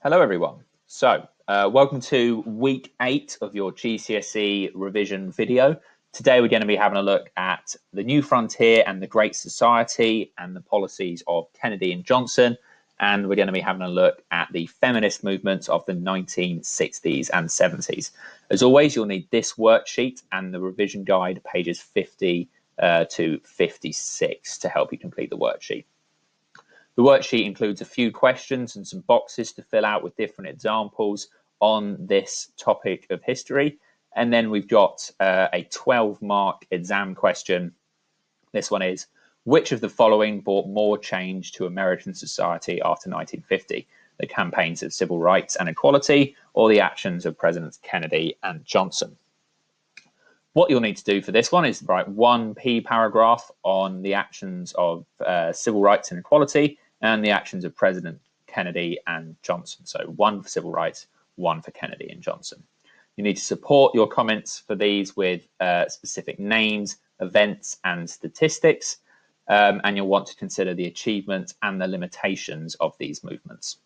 Hello, everyone. Welcome to week 8 of your GCSE revision video. Today, we're going to be having a look at the New Frontier and the Great Society and the policies of Kennedy and Johnson. And we're going to be having a look at the feminist movements of the 1960s and 70s. As always, you'll need this worksheet and the revision guide, pages 50 to 56, to help you complete the worksheet. The worksheet includes a few questions and some boxes to fill out with different examples on this topic of history. And then we've got a 12-mark exam question. This one is, which of the following brought more change to American society after 1950? The campaigns of civil rights and equality, or the actions of Presidents Kennedy and Johnson? What you'll need to do for this one is write one P paragraph on the actions of civil rights and equality and the actions of President Kennedy and Johnson. So one for civil rights, one for Kennedy and Johnson. You need to support your comments for these with specific names, events, and statistics. And you'll want to consider the achievements and the limitations of these movements.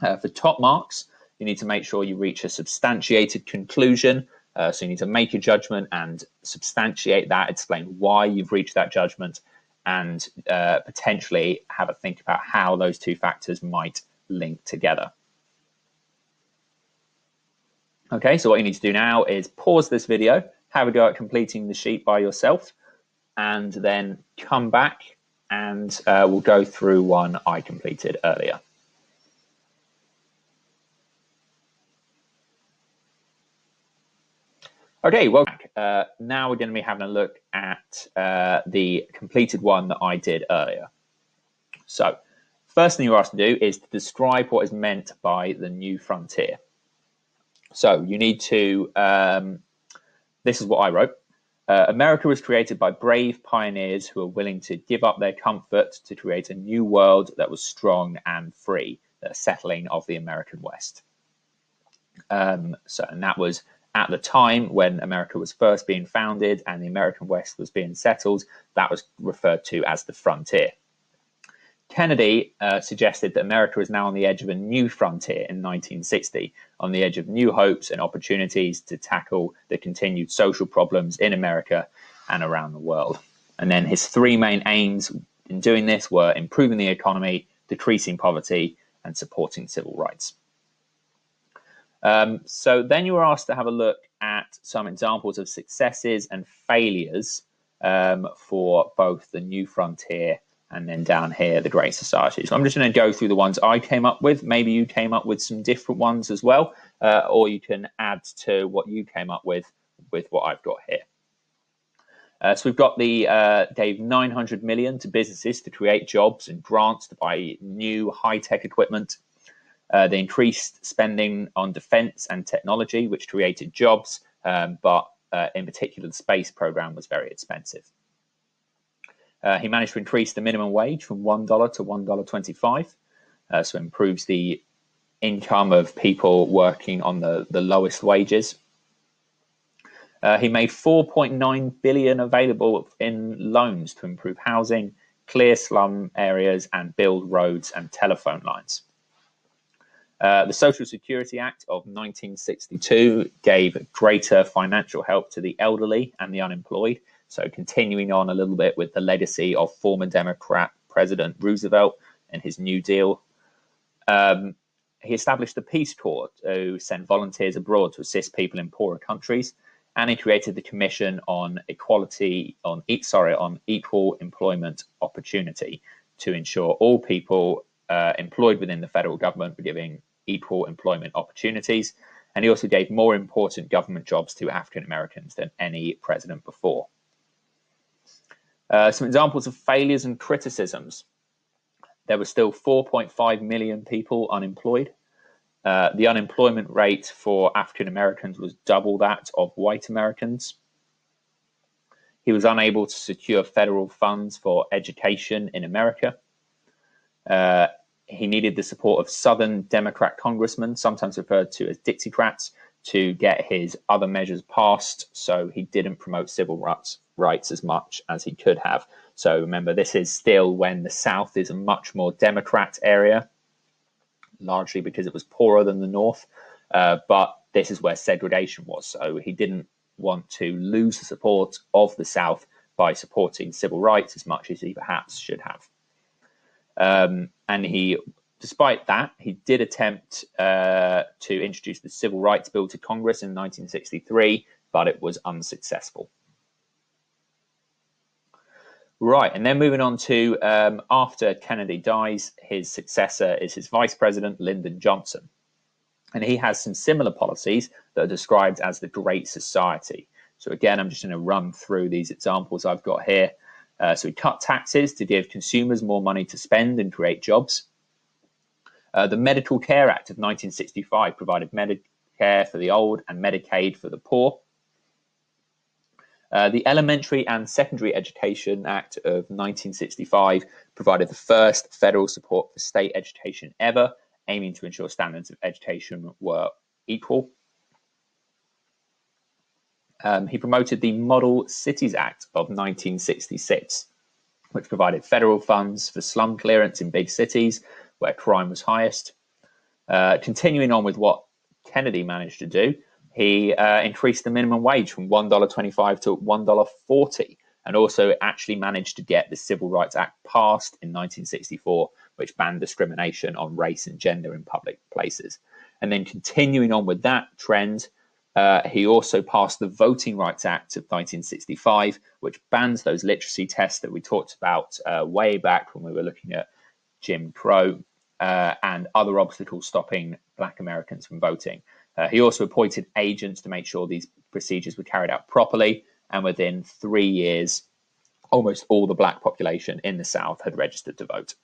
For top marks, you need to make sure you reach a substantiated conclusion. So you need to make a judgment and substantiate that, explain why you've reached that judgment, and potentially have a think about how those two factors might link together. Okay, so what you need to do now is pause this video, have a go at completing the sheet by yourself, and then come back and we'll go through one I completed earlier. Okay, well, now we're going to be having a look at the completed one that I did earlier. So, first thing you're asked to do is to describe what is meant by the New Frontier. So, you need to, this is what I wrote. America was created by brave pioneers who were willing to give up their comfort to create a new world that was strong and free, the settling of the American West. And that was at the time when America was first being founded and the American West was being settled. That was referred to as the frontier. Kennedy suggested that America is now on the edge of a new frontier in 1960, on the edge of new hopes and opportunities to tackle the continued social problems in America and around the world. And then his three main aims in doing this were improving the economy, decreasing poverty, and supporting civil rights. So then you were asked to have a look at some examples of successes and failures for both the New Frontier and then down here, the Great Society. So I'm just going to go through the ones I came up with. Maybe you came up with some different ones as well, or you can add to what you came up with what I've got here. So we've got gave 900 million to businesses to create jobs and grants to buy new high-tech equipment. They increased spending on defense and technology, which created jobs, but in particular, the space program was very expensive. He managed to increase the minimum wage from $1 to $1.25, so improves the income of people working on the lowest wages. He made $4.9 billion available in loans to improve housing, clear slum areas, and build roads and telephone lines. The Social Security Act of 1962 gave greater financial help to the elderly and the unemployed. So continuing on a little bit with the legacy of former Democrat President Roosevelt and his New Deal. He established the Peace Corps to send volunteers abroad to assist people in poorer countries. And he created the Commission on Equal Employment Opportunity to ensure all people employed within the federal government were given equal employment opportunities. And he also gave more important government jobs to African Americans than any president before. Some examples of failures and criticisms. There were still 4.5 million people unemployed. The unemployment rate for African Americans was double that of white Americans. He was unable to secure federal funds for education in America. He needed the support of Southern Democrat congressmen, sometimes referred to as Dixiecrats, to get his other measures passed. So he didn't promote civil rights as much as he could have. So remember, this is still when the South is a much more Democrat area. largely because it was poorer than the North. But this is where segregation was. So he didn't want to lose the support of the South by supporting civil rights as much as he perhaps should have. And despite that, he did attempt to introduce the Civil Rights Bill to Congress in 1963, but it was unsuccessful. Right, and then moving on to after Kennedy dies, his successor is his vice president, Lyndon Johnson. And he has some similar policies that are described as the Great Society. So again, I'm just going to run through these examples I've got here. So he cut taxes to give consumers more money to spend and create jobs. The Medical Care Act of 1965 provided Medicare for the old and Medicaid for the poor. The Elementary and Secondary Education Act of 1965 provided the first federal support for state education ever, aiming to ensure standards of education were equal. He promoted the Model Cities Act of 1966, which provided federal funds for slum clearance in big cities where crime was highest. Continuing on with what Kennedy managed to do, he increased the minimum wage from $1.25 to $1.40, and also actually managed to get the Civil Rights Act passed in 1964, which banned discrimination on race and gender in public places. And then continuing on with that trend, he also passed the Voting Rights Act of 1965, which bans those literacy tests that we talked about way back when we were looking at Jim Crow and other obstacles stopping Black Americans from voting. He also appointed agents to make sure these procedures were carried out properly, and within 3 years, almost all the Black population in the South had registered to vote.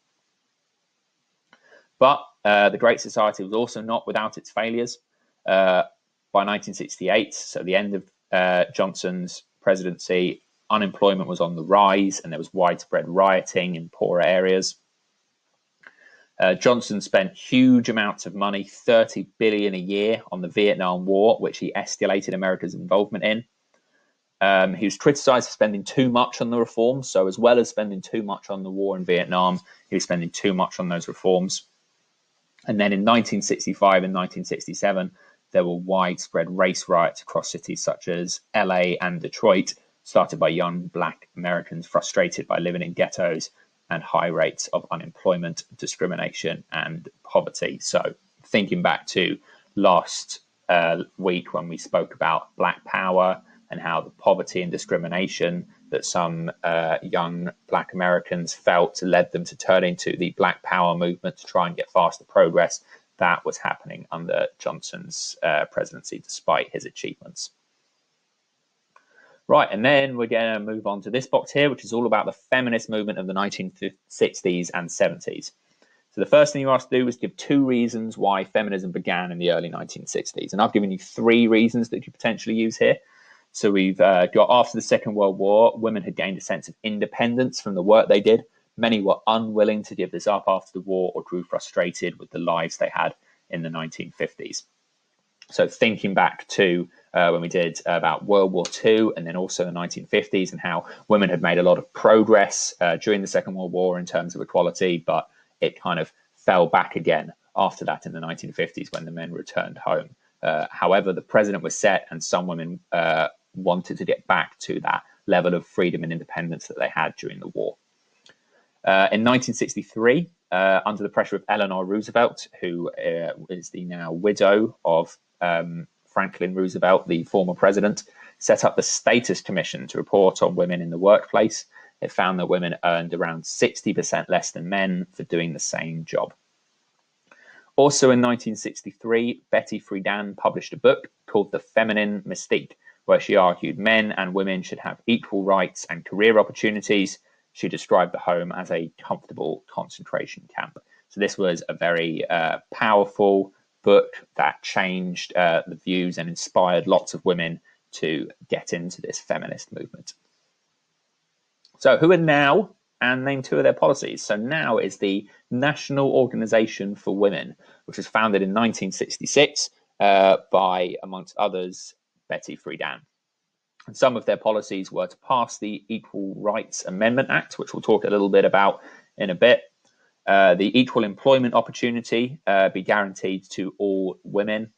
But the Great Society was also not without its failures. By 1968, so the end of Johnson's presidency, unemployment was on the rise and there was widespread rioting in poorer areas. Johnson spent huge amounts of money, $30 billion a year, on the Vietnam War, which he escalated America's involvement in. He was criticized for spending too much on the reforms. So as well as spending too much on the war in Vietnam, he was spending too much on those reforms. And then in 1965 and 1967, there were widespread race riots across cities such as LA and Detroit, started by young Black Americans frustrated by living in ghettos and high rates of unemployment, discrimination, and poverty. So thinking back to last week when we spoke about Black Power and how the poverty and discrimination that some young Black Americans felt led them to turn into the Black Power movement to try and get faster progress, that was happening under Johnson's presidency, despite his achievements. Right, and then we're going to move on to this box here, which is all about the feminist movement of the 1960s and 70s. So the first thing you were asked to do was give 2 reasons why feminism began in the early 1960s. And I've given you 3 reasons that you potentially use here. So we've got after the Second World War, women had gained a sense of independence from the work they did. Many were unwilling to give this up after the war or grew frustrated with the lives they had in the 1950s. So thinking back to when we did about World War II and then also the 1950s and how women had made a lot of progress during the Second World War in terms of equality, but it kind of fell back again after that in the 1950s when the men returned home. However, the precedent was set and some women wanted to get back to that level of freedom and independence that they had during the war. In 1963, under the pressure of Eleanor Roosevelt, who is the now widow of Franklin Roosevelt, the former president, set up the Status Commission to report on women in the workplace. It found that women earned around 60% less than men for doing the same job. Also in 1963, Betty Friedan published a book called The Feminine Mystique, where she argued men and women should have equal rights and career opportunities. She described the home as a comfortable concentration camp. So this was a very powerful book that changed the views and inspired lots of women to get into this feminist movement. So who are NOW? And name 2 of their policies. So NOW is the National Organization for Women, which was founded in 1966 by, amongst others, Betty Friedan. And some of their policies were to pass the Equal Rights Amendment Act, which we'll talk a little bit about in a bit, The equal employment opportunity be guaranteed to all women.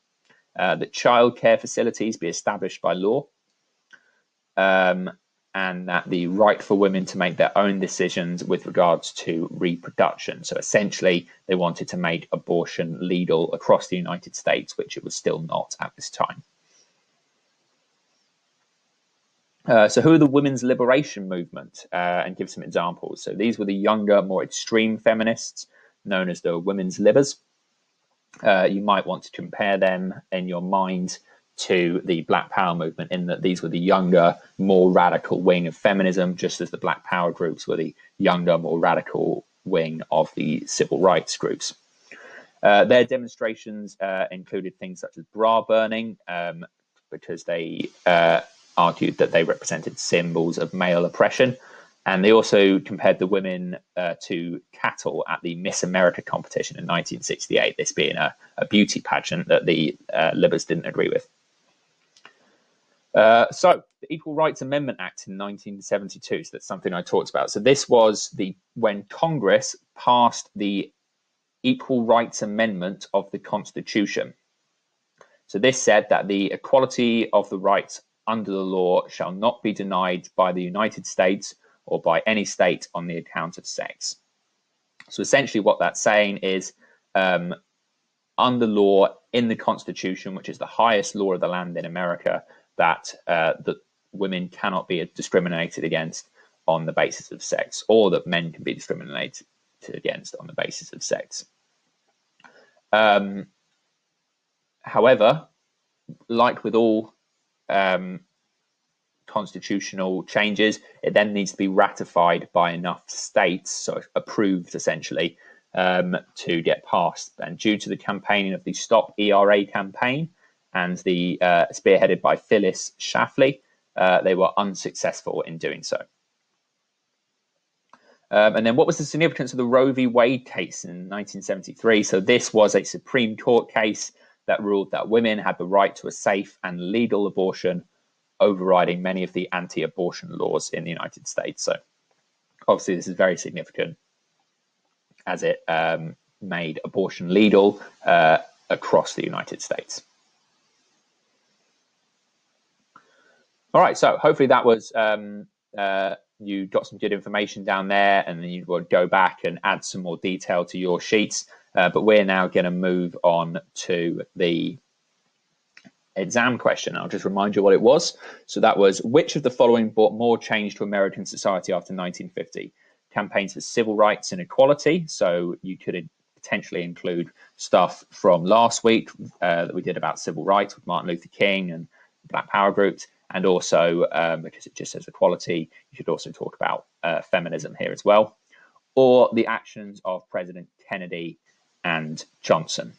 That childcare facilities be established by law. And that the right for women to make their own decisions with regards to reproduction. So essentially, they wanted to make abortion legal across the United States, which it was still not at this time. So who are the women's liberation movement? And give some examples. So these were the younger, more extreme feminists, known as the women's libbers. You might want to compare them in your mind to the Black Power movement, in that these were the younger, more radical wing of feminism, just as the Black Power groups were the younger, more radical wing of the civil rights groups. Their demonstrations included things such as bra burning, because they argued that they represented symbols of male oppression. And they also compared the women to cattle at the Miss America competition in 1968, this being a beauty pageant that the Libbers didn't agree with. So the Equal Rights Amendment Act in 1972, so that's something I talked about. So this was when Congress passed the Equal Rights Amendment of the Constitution. So this said that the equality of the rights under the law shall not be denied by the United States or by any state on the account of sex. So essentially what that's saying is, under law in the Constitution, which is the highest law of the land in America, that women cannot be discriminated against on the basis of sex, or that men can be discriminated against on the basis of sex. However, like with all constitutional changes, it then needs to be ratified by enough states, so approved essentially, to get passed. And due to the campaigning of the Stop ERA campaign and the spearheaded by Phyllis Schlafly, they were unsuccessful in doing so. And then what was the significance of the Roe v. Wade case in 1973? So this was a Supreme Court case that ruled that women had the right to a safe and legal abortion, overriding many of the anti-abortion laws in the United States. So obviously this is very significant, as it made abortion legal across the United States. All right, so hopefully that was, you got some good information down there, and then you would go back and add some more detail to your sheets. But we're now going to move on to the exam question. I'll just remind you what it was. So that was, which of the following brought more change to American society after 1950? Campaigns for civil rights and equality. So you could potentially include stuff from last week that we did about civil rights with Martin Luther King and Black Power groups. And also, because it just says equality, you should also talk about feminism here as well. Or the actions of President Kennedy and Johnson.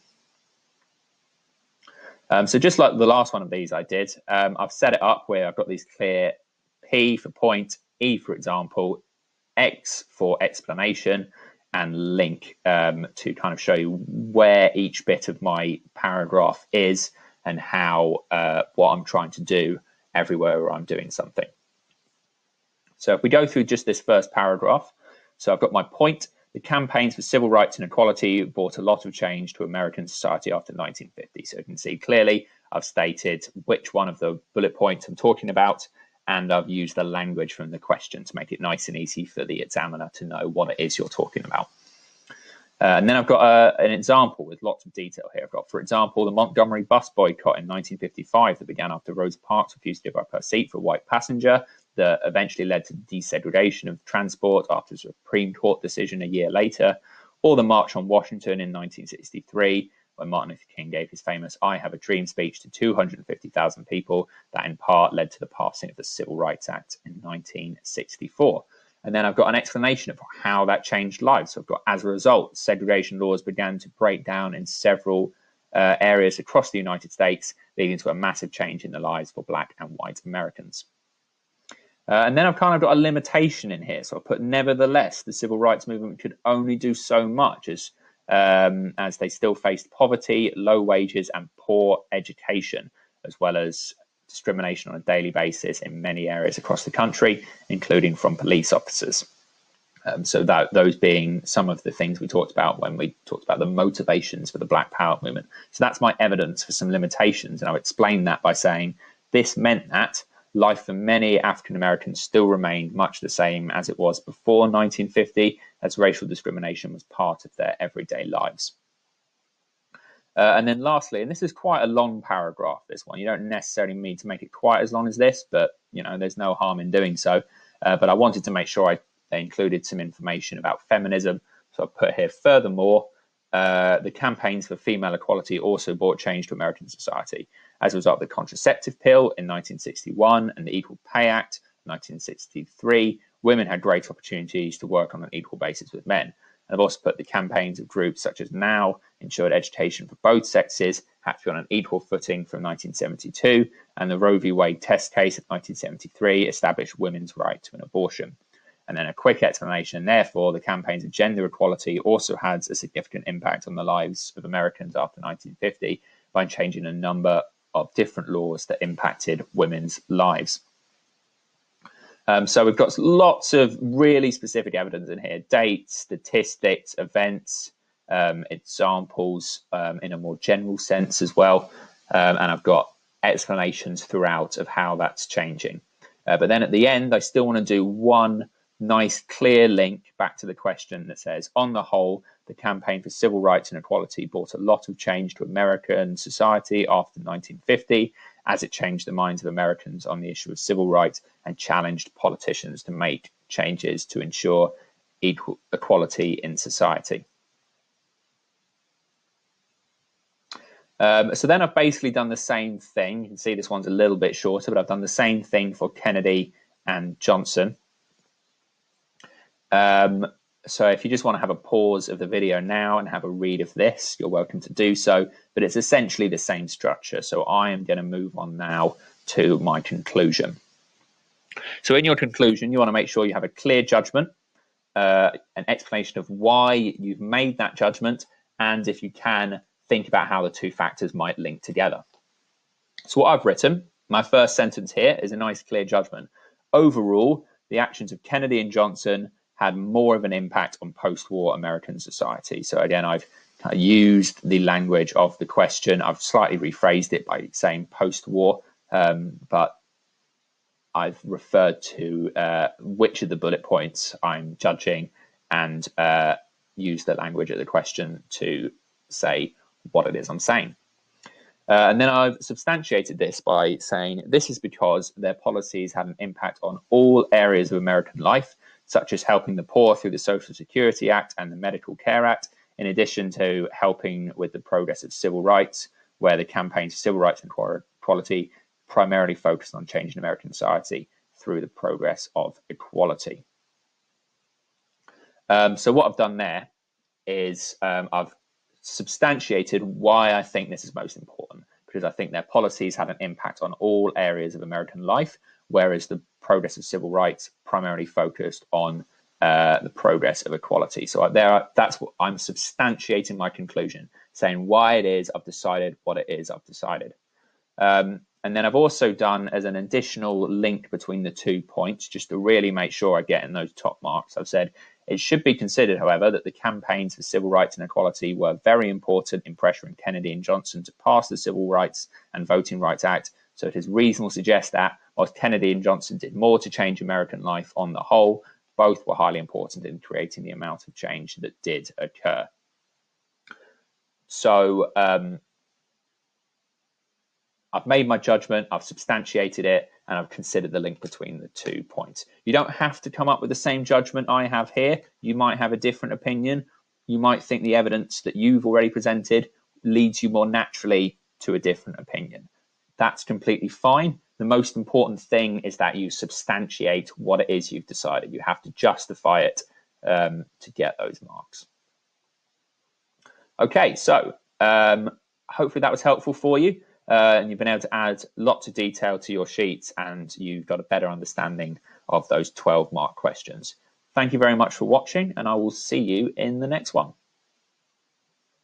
So just like the last one of these I did, I've set it up where I've got these clear P for point, E for example, X for explanation, and link to kind of show you where each bit of my paragraph is and how what I'm trying to do everywhere where I'm doing something. So if we go through just this first paragraph, so I've got my point. The campaigns for civil rights and equality brought a lot of change to American society after 1950. So you can see clearly I've stated which one of the bullet points I'm talking about, and I've used the language from the question to make it nice and easy for the examiner to know what it is you're talking about. And then I've got an example with lots of detail here. I've got, for example, the Montgomery bus boycott in 1955 that began after Rosa Parks refused to give up her seat for a white passenger, that eventually led to desegregation of transport after a Supreme Court decision a year later, or the March on Washington in 1963, when Martin Luther King gave his famous I Have a Dream speech to 250,000 people that in part led to the passing of the Civil Rights Act in 1964. And then I've got an explanation of how that changed lives. So I've got, as a result, segregation laws began to break down in several areas across the United States, leading to a massive change in the lives for Black and white Americans. And then I've kind of got a limitation in here. So I've put, nevertheless, the civil rights movement could only do so much as they still faced poverty, low wages, and poor education, as well as discrimination on a daily basis in many areas across the country, including from police officers. So those being some of the things we talked about when we talked about the motivations for the Black Power movement. So that's my evidence for some limitations. And I've explained that by saying this meant that life for many African Americans still remained much the same as it was before 1950, as racial discrimination was part of their everyday lives. And then lastly, and this is quite a long paragraph, this one, you don't necessarily need to make it quite as long as this, but there's no harm in doing so. But I wanted to make sure I included some information about feminism. So I put here, furthermore, the campaigns for female equality also brought change to American society. As a result of the contraceptive pill in 1961 and the Equal Pay Act in 1963, women had great opportunities to work on an equal basis with men. And I've also put the campaigns of groups such as NOW ensured education for both sexes had to be on an equal footing from 1972, and the Roe v. Wade test case of 1973 established women's right to an abortion. And then a quick explanation, therefore, the campaigns of gender equality also had a significant impact on the lives of Americans after 1950 by changing a number of different laws that impacted women's lives. So we've got lots of really specific evidence in here, dates, statistics, events, examples in a more general sense as well. And I've got explanations throughout of how that's changing. But then at the end, I still want to do one nice clear link back to the question that says, on the whole, the campaign for civil rights and equality brought a lot of change to American society after 1950, as it changed the minds of Americans on the issue of civil rights and challenged politicians to make changes to ensure equality in society. So then I've basically done the same thing. You can see this one's a little bit shorter, but I've done the same thing for Kennedy and Johnson. So if you just want to have a pause of the video now and have a read of this, you're welcome to do so, but it's essentially the same structure. So I am going to move on now to my conclusion. So in your conclusion, you want to make sure you have a clear judgment, an explanation of why you've made that judgment, and if you can, think about how the two factors might link together. So what I've written, my first sentence here is a nice clear judgment. Overall, the actions of Kennedy and Johnson had more of an impact on post-war American society. So again, I've kind of used the language of the question. I've slightly rephrased it by saying post-war, but I've referred to which of the bullet points I'm judging and use the language of the question to say what it is I'm saying. And then I've substantiated this by saying this is because their policies had an impact on all areas of American life, such as helping the poor through the Social Security Act and the Medical Care Act, in addition to helping with the progress of civil rights, where the campaigns for civil rights and equality primarily focused on changing American society through the progress of equality. So what I've done there is I've substantiated why I think this is most important, because I think their policies had an impact on all areas of American life, whereas the progress of civil rights primarily focused on the progress of equality. So that's what I'm substantiating my conclusion, saying why it is I've decided what it is I've decided. And then I've also done as an additional link between the 2 points, just to really make sure I get in those top marks. I've said it should be considered, however, that the campaigns for civil rights and equality were very important in pressuring Kennedy and Johnson to pass the Civil Rights and Voting Rights Act. So it is reasonable to suggest that whilst Kennedy and Johnson did more to change American life on the whole, both were highly important in creating the amount of change that did occur. So I've made my judgment, I've substantiated it, and I've considered the link between the 2 points. You don't have to come up with the same judgment I have here. You might have a different opinion. You might think the evidence that you've already presented leads you more naturally to a different opinion. That's completely fine. The most important thing is that you substantiate what it is you've decided. You have to justify it to get those marks. Okay, so hopefully that was helpful for you. And you've been able to add lots of detail to your sheets, and you've got a better understanding of those 12 mark questions. Thank you very much for watching, and I will see you in the next one.